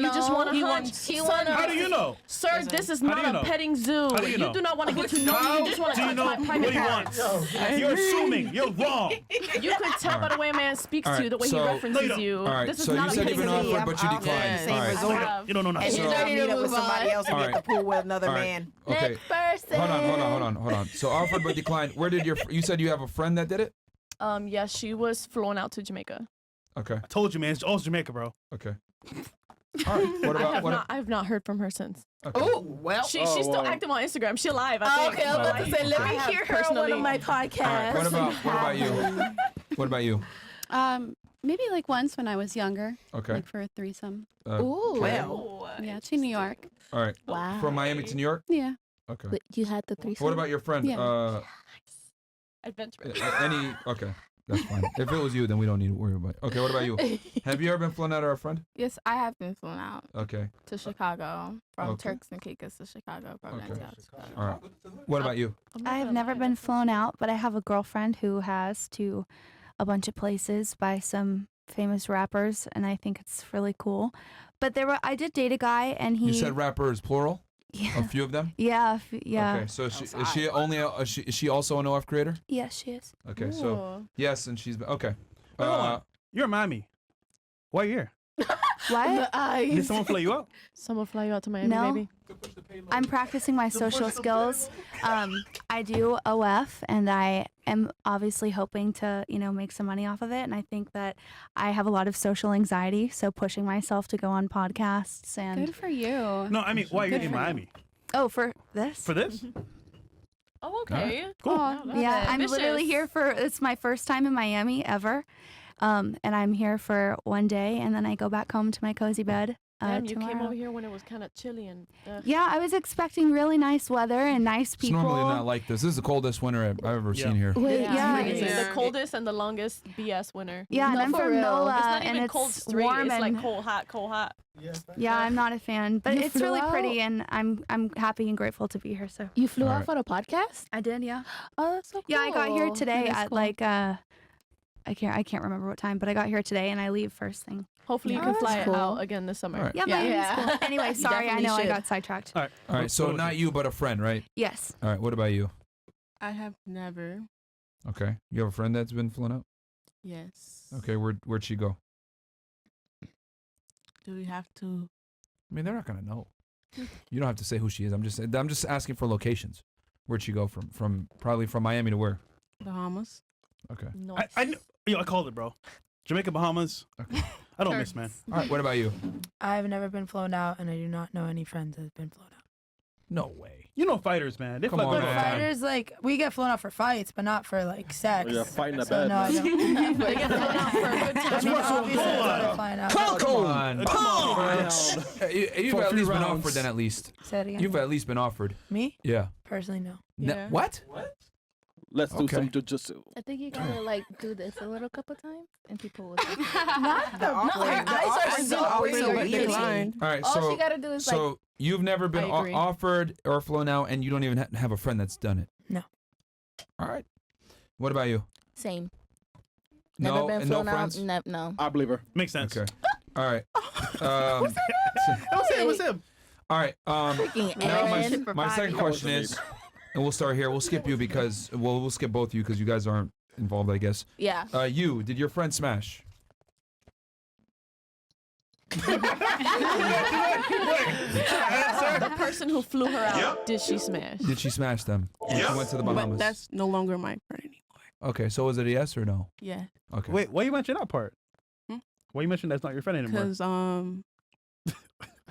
but you just want to hunch. How do you know? Sir, this is not a petting zoo. You do not want to get to know me. You just want to touch my private parts. You're assuming. You're wrong. You could tell by the way a man speaks to you, the way he references you. All right, This is so not you a said you've petting been zoo. offered, but you declined. All right. You don't know nothing. And he's ready to meet up with somebody else and get the pool with another man. Okay. Next person. Hold on. So offered but declined. Where did you said you have a friend that did it? Yes, she was flown out to Jamaica. Okay. I told you, man. It's all Jamaica, bro. Okay. All right. What about? I have not heard from her since. Okay. Oh, well. She's still active on Instagram. She's alive. I think. Okay, I was about to say, let me hear her on one of my podcasts. All right. What about you? What about you? Maybe like once when I was younger. Okay. Like for a threesome. Ooh. Well. Yeah, to New York. All right. Wow. From Miami to New York? Yeah. Okay. But you had the threesome? What about your friend? Yeah. Adventure. Okay. That's fine. If it was you, then we don't need to worry about it. Okay, what about you? Have you ever been flown out or a friend? Yes, I have been flown out Okay. to Chicago from Okay. Turks and Caicos to Chicago. Okay. All right. What about you? I have never been flown out, but I have a girlfriend who has to a bunch of places by some famous rappers, and I think it's really cool. But I did date a guy, and he. You said rappers plural? Yeah. A few of them? Yeah. Okay, so is she also an OF creator? Yes, she is. Okay, so yes, and she's okay. Wait, hold on. You're in Miami. Why are you here? What? Did someone fly you out? Someone fly you out to Miami, No. baby? I'm practicing my social skills. I do OF, and I am obviously hoping to, make some money off of it. And I think that I have a lot of social anxiety, so pushing myself to go on podcasts and. Good for you. No, I mean, why are you in Miami? Oh, for this? For this? Oh, okay. Cool. Yeah, I'm Ambitious. literally here it's my first time in Miami ever. And I'm here for one day, and then I go back home to my cozy bed. Damn, you tomorrow. came over here when it was kind of chilly and. Yeah, I was expecting really nice weather and nice It's people. normally not like this. This is the coldest winter I've ever seen here. Wait, yeah. Crazy. The coldest and the longest BS winter. Yeah, and No, I'm for from real. NOLA, It's not and even it's cold straight. warm It's like and cold, hot. yeah, I'm not a fan, but You it's flew really out? pretty, and I'm happy and grateful to be here. So You flew All out right. for the podcast? I did, yeah. Oh, that's so cool. Yeah, I got here today That's at cool. like I can't remember what time, but I got here today, and I leave first thing. Hopefully you Oh, can that's fly it cool. out again this summer. All right. Yeah, Yeah. Miami's Yeah. cool. Anyway, You sorry, I definitely know I should. got sidetracked. All right. All right, so not you, but a friend, right? Yes. All right, what about you? I have never. Okay. You have a friend that's been flown out? Yes. Okay, where'd she go? Do we have to? I mean, they're not gonna know. You don't have to say who she is. I'm just asking for locations. Where'd she go from probably from Miami to where? Bahamas. Okay. I called it, bro. Jamaica, Bahamas. Okay. I don't miss, man. All right, what about you? I've never been flown out, and I do not know any friends that have been flown out. No way. You know fighters, man. They Come fly on, all the man. time. Fighters, like, we get flown out for fights, but not for, like, sex. Yeah, fighting the So, bed. no, I don't. They get flown out for a good time. That's Russell Obviously, that's Cole. what I'm flying out. Come on. Come on. You've For a at few least been rounds. offered then at least. Say it again. You've at least been offered. Me? Yeah. Personally, no. Yeah. What? Let's do Okay. some jujitsu. I think you gotta like do this a little couple times, and people will. Not the her eyes are so always weird. so Really. declined. All right, All so she gotta do is like. so you've never been I agree. offered or flown out, and you don't even have a friend that's done it. No. All right. What about you? Same. No, Never been and no flown out. friends. No. I believe her. Makes sense. Okay. All right. It was him. All right. Freaking Now Aaron. my second question is, and we'll start here. We'll skip you because we'll skip both of you because you guys aren't involved, I guess. Yeah. Did your friend smash? The person who flew her out, did she smash? Did she smash them? When she went to the Bahamas. But that's no longer my friend anymore. Okay, so was it a yes or no? Yeah. Okay. Wait, why you mention that part? Hmm? Why you mention that's not your friend anymore? Because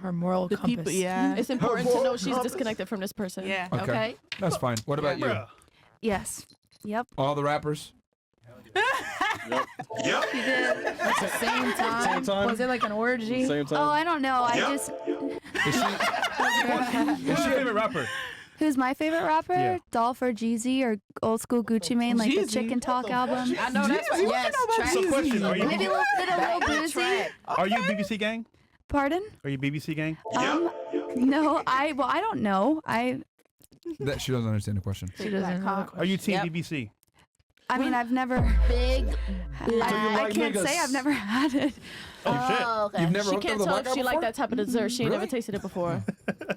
Her moral the compass. people. Yeah. It's important to know she's disconnected from this person. Yeah. Okay. That's fine. What about you? Bruh. Yes. Yep. All the rappers? Yep. She did. At the same time. Same time. Was it like an orgy? Same time. Oh, I don't know. I just. Is she? Who's your favorite rapper? Who's my favorite rapper? Yeah. Dolph or Jeezy or Old School Gucci Mane, like the Jeezy? Chicken Talk album. I know that's what. Yes, So question, are Maybe a you little bit of Lil Boozy. are you BBC gang? Pardon? Are you BBC gang? No, I don't know. That she doesn't understand the question. She doesn't know. Are you team Yep. BBC? I mean, I've never. Big. I like can't niggas? say I've never had it. Oh, okay. You've never She hooked up can't with a tell black if guy she before? like that type of dessert. She ain't never Really? tasted it before.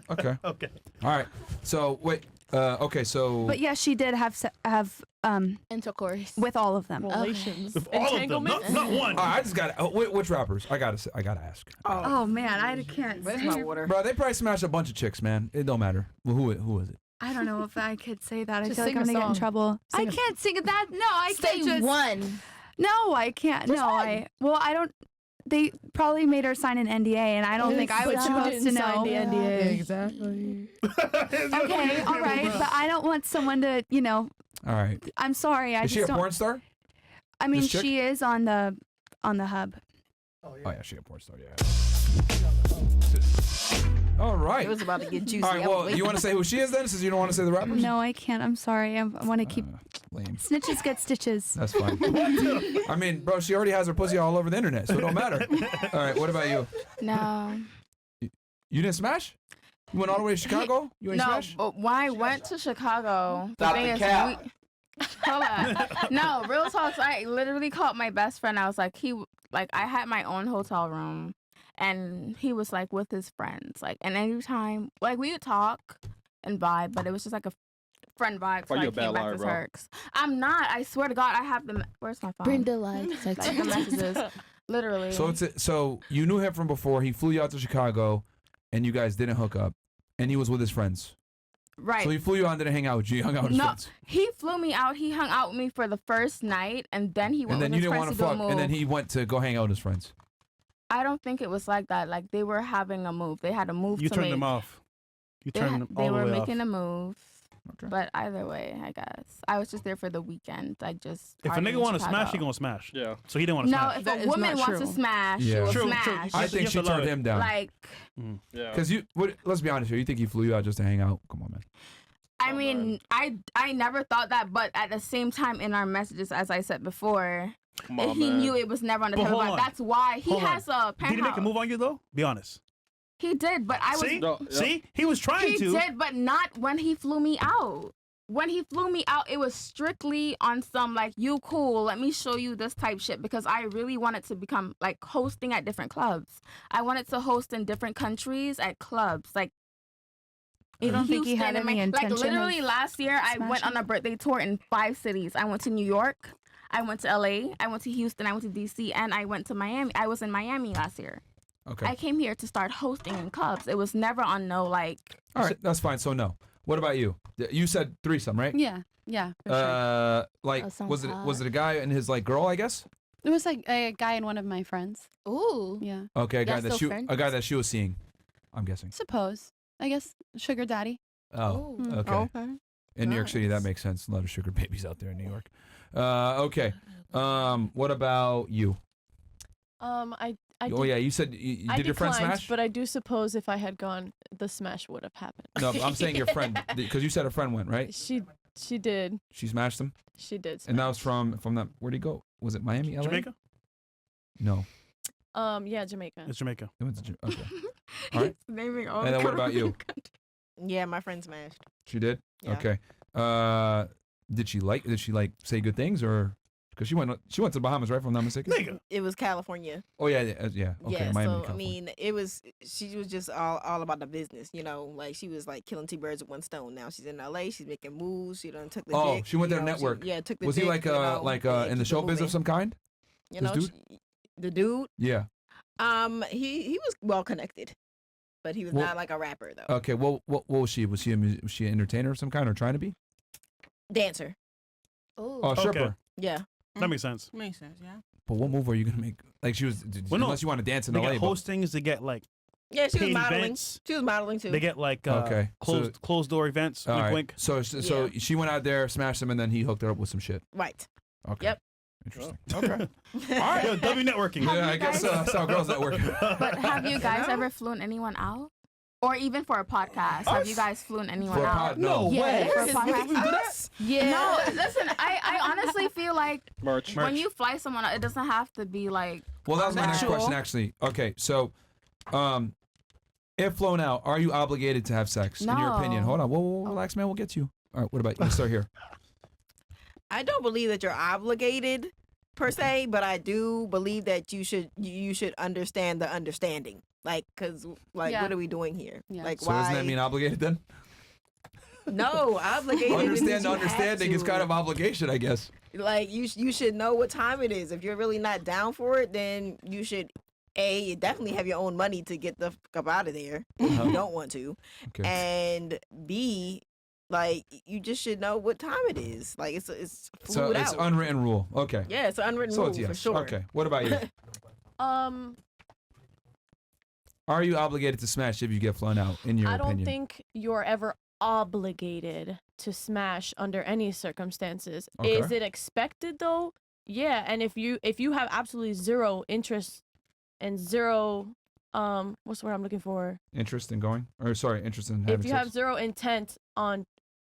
Okay. Okay. All right. So wait. Okay. So. But yeah, she did have Intercourse. with all of them. Relations. With all of them, not one. I just got to which rappers? I gotta ask. Oh man, I can't. Where's my water? Bro, they probably smashed a bunch of chicks, man. It don't matter. Well, who is it? I don't know if I could say that. I Just feel like sing I'm a gonna get in song. trouble. I Sing a- can't sing that. No, I Say can't just. one. No, I can't. No, I. Well, I don't. They probably made her sign an NDA, and I don't think I was But you supposed to didn't sign know. the NDA. Exactly. Okay, all right, but I don't want someone to, All right. I'm sorry. I Is she just a don't. porn star? I mean, this chick? she is on the hub. Oh yeah, she a porn star. Yeah. All right. It was about to get juicy. All right. I was Well, waiting. you want to say who she is then, since you don't want to say the rappers? No, I can't. I'm sorry. I want to keep. Lame. Snitches get stitches. That's fine. I mean, bro, she already has her pussy all over the internet, so it don't matter. All right. What about you? No. You didn't smash? You went all the way to Chicago? You ain't No, smash? but when I went to Chicago, Stop thing the is, cap. hold on. No, real talks. I literally called my best friend. I was like, I had my own hotel room, and he was like with his friends. Like, and anytime, like we would talk and vibe, but it was just like a friend vibe. So Oh, you I a bad came back liar, to bro. Turks. I'm not. I swear to God, I have the. Where's my phone? Brenda likes Like the messages, literally. So you knew him from before. He flew you out to Chicago, and you guys didn't hook up, and he was with his friends. right. So he flew you out and didn't hang out with you. He hung out with his No, friends. he flew me out. He hung out with me for the first night, and then he went And then with you his didn't friends want to to do a fuck, move. and then he went to go hang out with his friends. I don't think it was like that. Like they were having a move. They had a move You to turned make. them off. You They, turned them they all were the way making off. a move. Okay. But either way, I guess I was just there for the weekend. Like just. If a partying nigga in want to Chicago. smash, he gonna smash. Yeah. So he didn't want to No, smash. if That a is woman not wants to true. smash, Yeah. she will True, smash. true. I You think have she to love turned it. him down. Like, Yeah. Because let's be honest here. You think he flew you out just to hang out? Come on, man. I mean, I never thought that, but at the same time, in our messages, as I said before, Come on, he man. knew it was never on the But table. hold But on. that's why he Hold on. has a penthouse. Did he make a move on you though? Be honest. He did, but I was. See, No, yeah. see, he was trying He to. did, but not when he flew me out. When he flew me out, it was strictly on some like, you cool, let me show you this type shit, because I really wanted to become like hosting at different clubs. I wanted to host in different countries at clubs, like You don't think he Houston had and any intention like literally of last year I went smashing? on a birthday tour in 5 cities. I went to New York, I went to LA, I went to Houston, I went to DC, and I went to Miami. I was in Miami last year. Okay. I came here to start hosting in clubs. It was never on no like. All right, that's fine. So no. What about you? You said threesome, right? Yeah. Yeah. For sure. Like That sounds was hot. it a guy and his like girl? I guess. It was like a guy and one of my friends. Ooh. Yeah. Okay, a guy Y'all that still she friends? a guy that she was seeing. I'm guessing. Suppose. I guess sugar daddy. Oh, Ooh. okay. Okay. In New York City, that Nice. makes sense. A lot of sugar babies out there in New York. Okay. What about you? I Oh yeah, you said you I did your friend declined, smash? but I do suppose if I had gone, the smash would have happened. No, I'm saying your friend because you said a friend went right. She did. She smashed him, She did. and that was smash. from that. Where'd he go? Was it Miami, LA? Jamaica. No, Yeah, Jamaica. It's Jamaica. it went to okay. All right. He's naming all And then the what about you? Yeah, my friend smashed. She did. Yeah. Okay. Did she like say good things or because she went to the Bahamas, right? If I'm not mistaken. Nigga. It was California. Oh yeah, yeah. Okay, Yeah, Miami. so I California. mean, she was just all about the business, you know. Like she was like killing 2 birds with one stone. Now she's in LA. She's making moves. She done took the. Oh, dick, she went you there to know, network. yeah, took the. Was he dick, like you know, yeah, in the keep it showbiz moving. of some kind? You this know, dude? the dude. Yeah. He was well connected, but he was Well, not like a rapper though. Okay. Well, what was she? Was she an entertainer of some kind or trying to be? Dancer. Ooh. Oh, Okay. stripper. Yeah. That makes sense. Makes sense, yeah. But what move are you gonna make? Like she was, Well, no. unless you want to dance in They LA. get but- hostings. They get like Yeah, she was paid modeling. events. She was modeling too. They get like Okay, closed door events. All Wink, right. wink. So Yeah. she went out there, smashed him, and then he hooked her up with some shit. Right. Okay. Yep. Interesting. Okay. All right, yo, W networking. Yeah, I guess that's how girls network. But have you guys ever flown anyone out? Or even for a podcast, have you guys flown anyone For a out? pod, no. Yeah, for a Yes. podcast. We do that? Yeah. No, listen, I honestly feel like Merch. when you fly someone out, it doesn't have to be like. Well, that was my next Sexual. question, actually. Okay, so, if flown out, are you obligated to have sex? In your opinion? No. Hold on. Whoa, relax, man. We'll get you. All right. What about you? Let's start here. I don't believe that you're obligated, per se, but I do believe that you should understand the understanding. Like, cause like, Yeah. what are we doing here? Yeah. Like, So why? doesn't that mean obligated then? No, obligated. Understand the understanding is kind of obligation, I guess. like you should know what time it is. If you're really not down for it, then you should definitely have your own money to get the fuck up out of there if you don't want to, Okay. and B, like you just should know what time it is. Like it's So fluid it's out. unwritten rule. Okay. Yeah, it's an unwritten So rule it's yes. for sure. Okay. What about you? Are you obligated to smash if you get flown out? In your I opinion? don't think you're ever obligated to smash under any circumstances. Okay. Is it expected though? Yeah, and if you have absolutely zero interest and zero what's the word I'm looking for? Interest in going, or sorry, interest in having If you sex? have zero intent on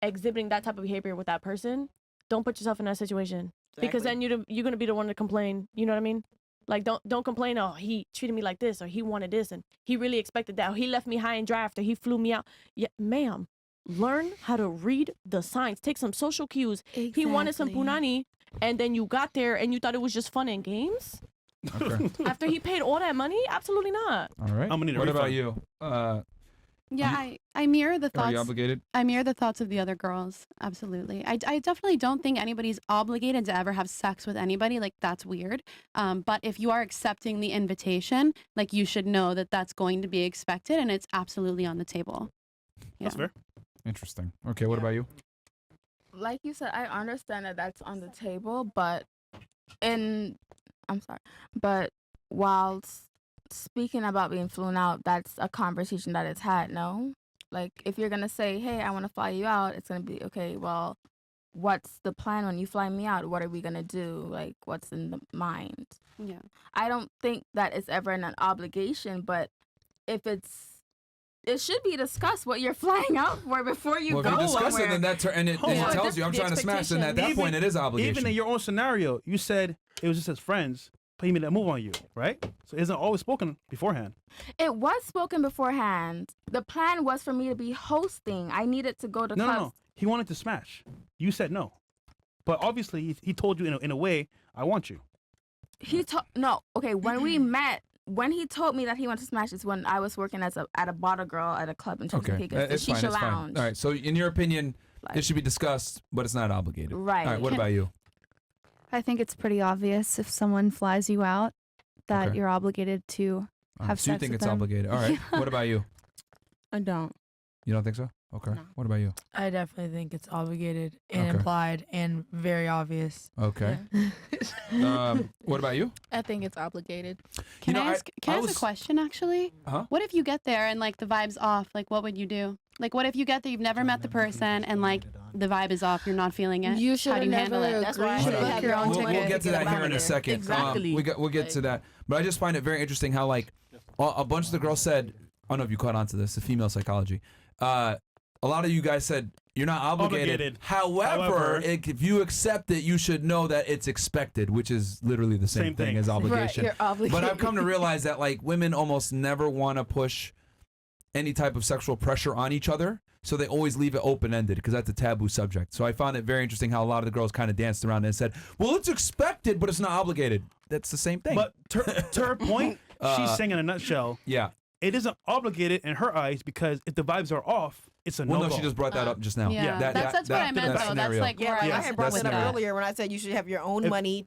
exhibiting that type of behavior with that person, don't put yourself in that situation because then you're gonna be the one to complain. You know what I mean? Like don't complain. Oh, he treated me like this, or he wanted this, and he really expected that. Or he left me high and dry after he flew me out. Yeah, ma'am, learn how to read the signs. Take some social cues. He wanted some punani, and then you got there and you thought it was just fun and games. Okay. After he paid all that money, absolutely not. All right. I'm gonna need a What about refund. you? Yeah, I mirror the Are you thoughts. obligated? I mirror the thoughts of the other girls. Absolutely. I definitely don't think anybody's obligated to ever have sex with anybody. Like, that's weird. But if you are accepting the invitation, like, you should know that that's going to be expected and it's absolutely on the table. That's fair. Interesting. Okay. What about you? Like you said, I understand that that's on the table, but while speaking about being flown out, that's a conversation that is had, no? Like, if you're going to say, hey, I want to fly you out, it's going to be, okay, well, what's the plan when you fly me out? What are we going to do? Like, what's in the mind? Yeah. I don't think that it's ever an obligation, but if it should be discussed what you're flying out for before you Well, go if you discuss it, somewhere. then and it on. tells you I'm The trying to smash, then at that point it is obligation. Even in your own scenario, you said it was just as friends, but he made that move on you, right? So it isn't always spoken beforehand. It was spoken beforehand. The plan was for me to be hosting. I needed to go to clubs. No. He wanted to smash. You said no. But obviously, he told you in a way, I want you. When we met, when he told me that he wanted to smash is when I was working at a bottle girl at a club in Turks and Okay. Caicos, It's the fine. Shisha It's fine. Lounge. All right. So in your opinion, Like- it should be discussed, but it's not obligated. Right. All right. What about you? I think it's pretty obvious if someone flies you out that Okay. you're obligated to have So you sex think with it's them. obligated? All right. What about you? I don't. You don't think so? Okay. No. What about you? I definitely think it's obligated and Okay. implied and very obvious. Okay. What about you? I think it's obligated. Can You I know, ask, I a was- question, actually? Huh? What if you get there and, like, the vibe's off? Like, what would you do? Like, what if you get there, you've never met the person, and, like, the vibe is off, you're not feeling it? You How should do you handle never it? That's why I Hold should on. have your own We'll ticket. get to that here in a second. Exactly. We'll get to that. But I just find it very interesting how, like, a bunch of the girls said, I don't know if you caught on to this, the female psychology. A lot of you guys said you're not obligated. However, if you accept it, you should know that it's expected, which is literally the same thing as obligation. Right, you're obligated. But I've come to realize that, like, women almost never want to push any type of sexual pressure on each other. So they always leave it open-ended because that's a taboo subject. So I found it very interesting how a lot of the girls kind of danced around it and said, well, it's expected, but it's not obligated. That's the same thing. But to her point, she's saying in a nutshell, yeah. it isn't obligated in her eyes because if the vibes are off, it's a Well, no-go. no, she just brought that up just now. Yeah, that's what I meant, though. That's, like, Yeah, where like I I was had brought that's that up scenario. earlier when I said you should have your own If- money